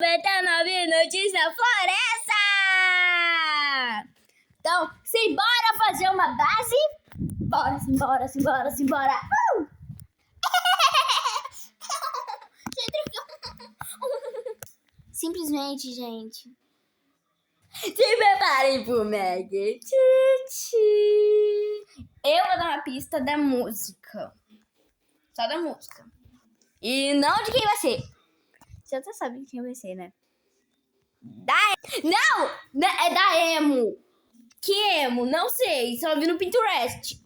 99 notícia floresta! Então, simbora fazer uma base? Bora, simbora, simbora, simbora! Simplesmente, gente. Se preparem pro Mega Titi. Eu vou dar uma pista da música. Só da música. E não de quem vai ser. Você até sabe quem vai ser, né? Não! É da Emo. Que Emo? Não sei. Só vi no Pinterest.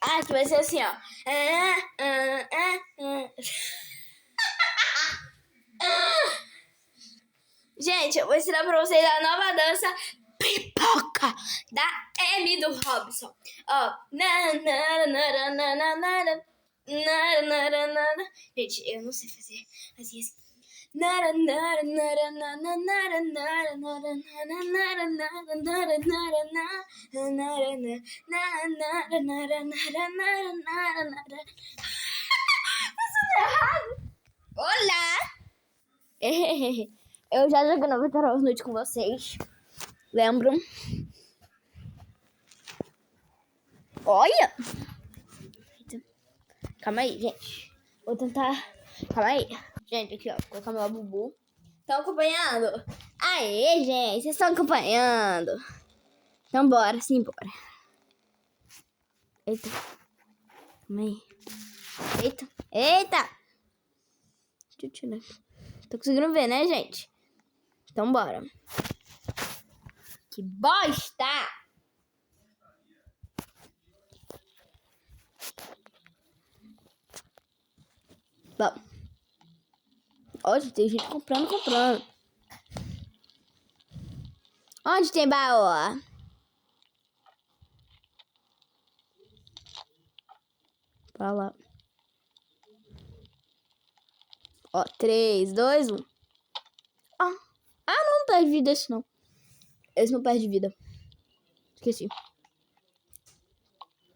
Ah, que vai ser assim, ó. Gente, eu vou ensinar pra vocês a nova dança pipoca da Amy do Robson. Ó. Gente, eu não sei fazer assim. Olá! Eu já joguei 99 noites com vocês. Lembram? Olha! Calma aí, gente. Vou tentar... Calma aí. Gente, aqui, ó. Vou colocar meu bubu. Estão acompanhando? Aê, gente. Vocês estão acompanhando? Então, bora. Simbora. Eita. Calma aí. Eita. Eita. Deixa eu tirar. Tô conseguindo ver, né, gente? Então, bora. Que bosta! Bom. Olha, tem gente comprando. Onde tem baú? Pra lá. Ó, 3, 2, 1. Não perde vida esse não. Esse não perde vida. Esqueci.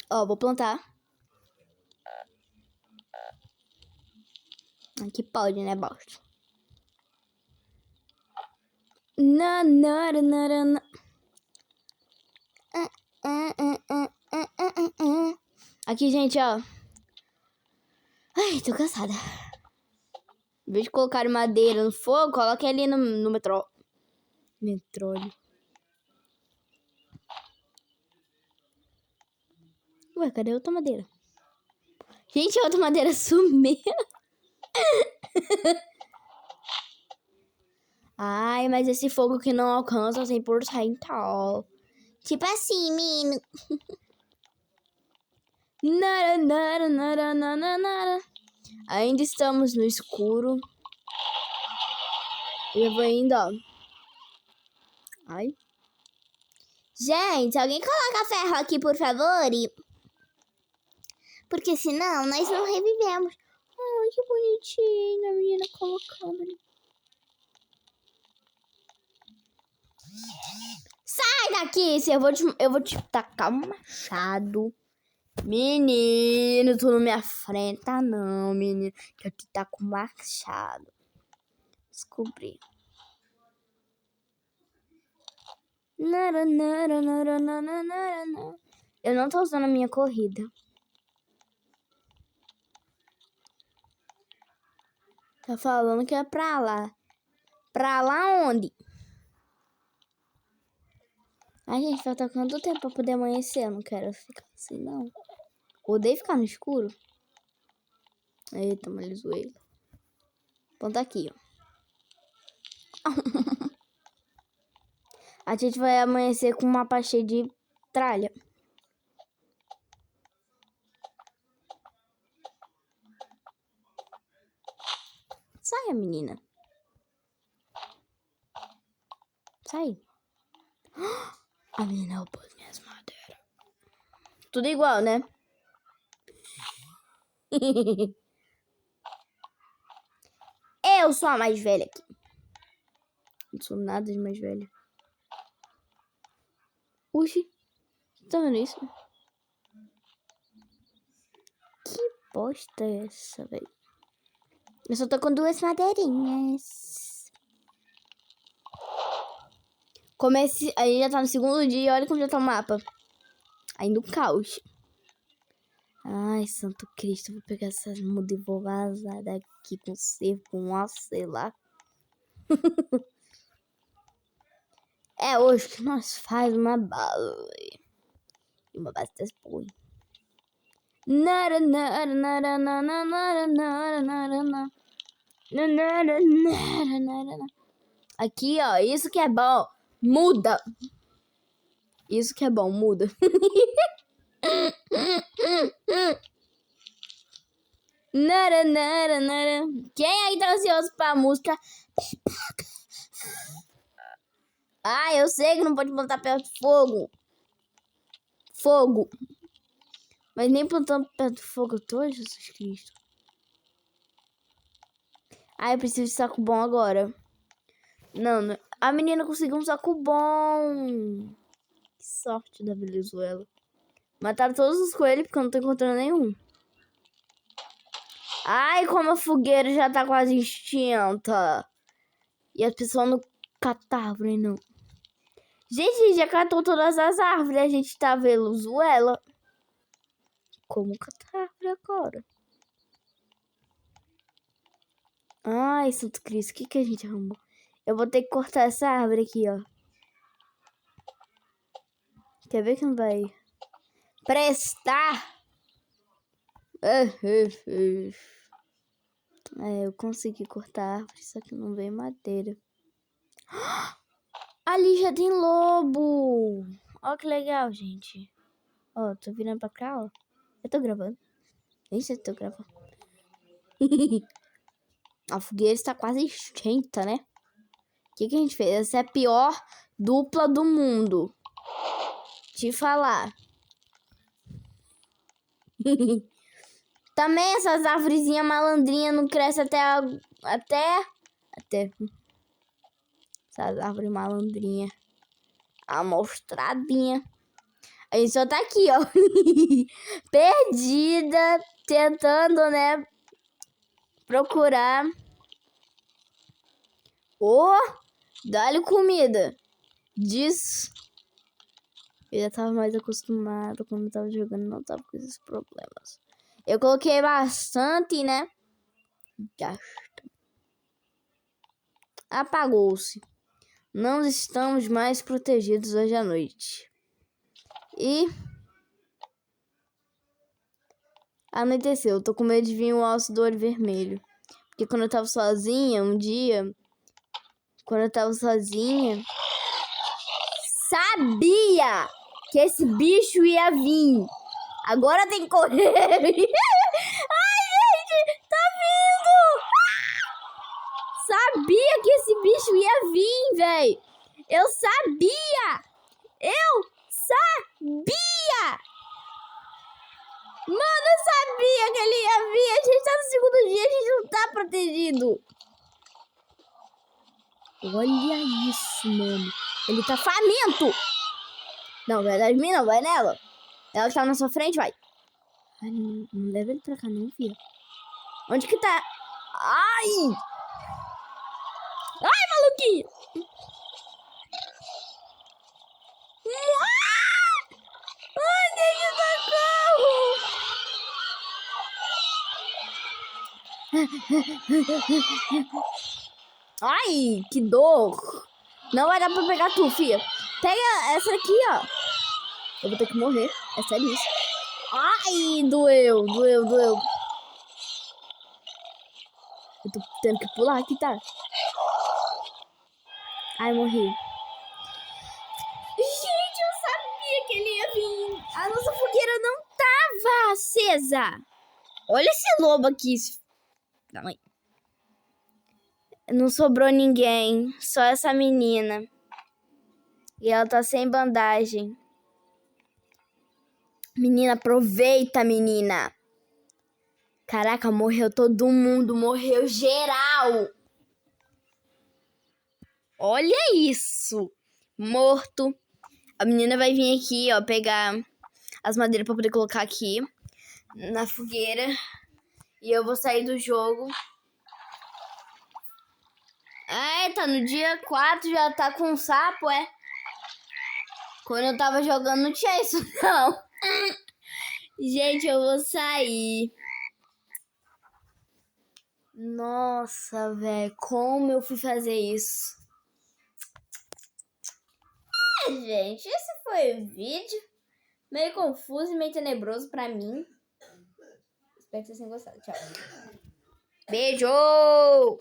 Ó, vou plantar. Aqui pode, né, bosta? Aqui, gente, ó. Ai, tô cansada. Em vez de colocar madeira no fogo, coloque ali no metrô. Metróleo. Ué, cadê a outra madeira? Gente, a outra madeira sumiu. Ai, mas esse fogo que não alcança 100%. Tipo assim, menino. Ainda estamos no escuro. Eu vou indo, ó. Ai. Gente, alguém coloca ferro aqui, por favor? Porque senão nós não revivemos. Ai, que bonitinho a menina colocando ali. Sai daqui, eu vou te tacar um machado. Menino, tu não me afrenta não, menino. Que eu te taco um machado. Descobri. Eu não tô usando a minha corrida. Tá falando que é pra lá. Pra lá onde? Ai, gente, falta quanto tempo pra poder amanhecer? Eu não quero ficar assim, não. Odeio ficar no escuro. Eita, malizoeira. Então tá aqui, ó. A gente vai amanhecer com um mapa cheio de tralha. Saia, menina. Sai. A menina roubou as minhas madeiras. Tudo igual, né? Eu sou a mais velha aqui. Não sou nada de mais velha. Uxi. Tá vendo isso? Que bosta é essa, velho? Eu só tô com 2 madeirinhas. Aí já tá no segundo dia e olha como já tá o mapa. Ainda o caos. Ai, Santo Cristo, vou pegar essas mudas e vou vazar daqui com cerco, com aço, sei lá. É hoje que nós faz uma bala. E uma base das boas. Aqui, ó, isso que é bom. Muda. Isso que é bom, muda. Quem aí tá ansioso pra música? Ah, eu sei que não pode plantar perto do fogo. Fogo. Mas nem plantando perto do fogo eu tô, Jesus Cristo. Ah, eu preciso de saco bom agora. Não, a menina conseguiu um saco bom. Que sorte da Venezuela. Mataram todos os coelhos porque eu não tô encontrando nenhum. Ai, como a fogueira já tá quase extinta. E as pessoas não catam árvore, não. Gente, já catou todas as árvores. A gente tá Venezuela. Como catar árvore agora? Ai, Santo Cristo, o que a gente arrumou? Eu vou ter que cortar essa árvore aqui, ó. Quer ver que não vai prestar? Eu consegui cortar a árvore, só que não veio madeira. Ali já tem lobo! Ó que legal, gente. Ó, tô virando pra cá, ó. Eu tô gravando. Nem sei se eu tô gravando. A fogueira está quase extinta, né? O que a gente fez? Essa é a pior dupla do mundo. Te falar. Também essas árvorezinhas malandrinhas não crescem até. Essas árvores malandrinhas. Amostradinha. A gente só tá aqui, ó. Perdida. Tentando, né? Procurar. Dá-lhe comida. Diz. Eu já tava mais acostumado quando eu tava jogando, não tava com esses problemas. Eu coloquei bastante, né? Apagou-se. Não estamos mais protegidos hoje à noite. E anoiteceu. Eu tô com medo de vir um alce do olho vermelho. Porque quando eu tava sozinha, um dia... Quando eu tava sozinha... Sabia que esse bicho ia vir. Agora tem que correr. Ai, gente, tá vindo. Sabia que esse bicho ia vir, velho. Eu sabia. Mano, eu sabia que ele ia vir. A gente tá no segundo dia, a gente não tá protegido. Olha isso, mano. Ele tá faminto. Não, vai dar de mim não, vai nela. Ela que tá na sua frente, vai. Ai, não leva ele pra cá não, filha. Onde que tá? Ai! Ai, maluquinho! Ai, deixa o socorro! Ai, que dor! Não vai dar pra pegar tu, filha. Pega essa aqui, ó. Eu vou ter que morrer. É sério isso. Ai, doeu. Eu tô tendo que pular aqui, tá? Ai, morri. Gente, eu sabia que ele ia vir. A nossa fogueira não tava acesa. Olha esse lobo aqui. Calma aí. Não sobrou ninguém. Só essa menina. E ela tá sem bandagem. Menina, aproveita, menina. Caraca, morreu todo mundo. Morreu geral. Olha isso. Morto. A menina vai vir aqui, ó, pegar as madeiras pra poder colocar aqui na fogueira. E eu vou sair do jogo. Tá no dia 4, já tá com um sapo, é? Quando eu tava jogando não tinha isso, não. Gente, eu vou sair. Nossa, velho, como eu fui fazer isso? Gente, esse foi o vídeo. Meio confuso e meio tenebroso pra mim. Espero que vocês tenham gostado. Tchau. Beijo!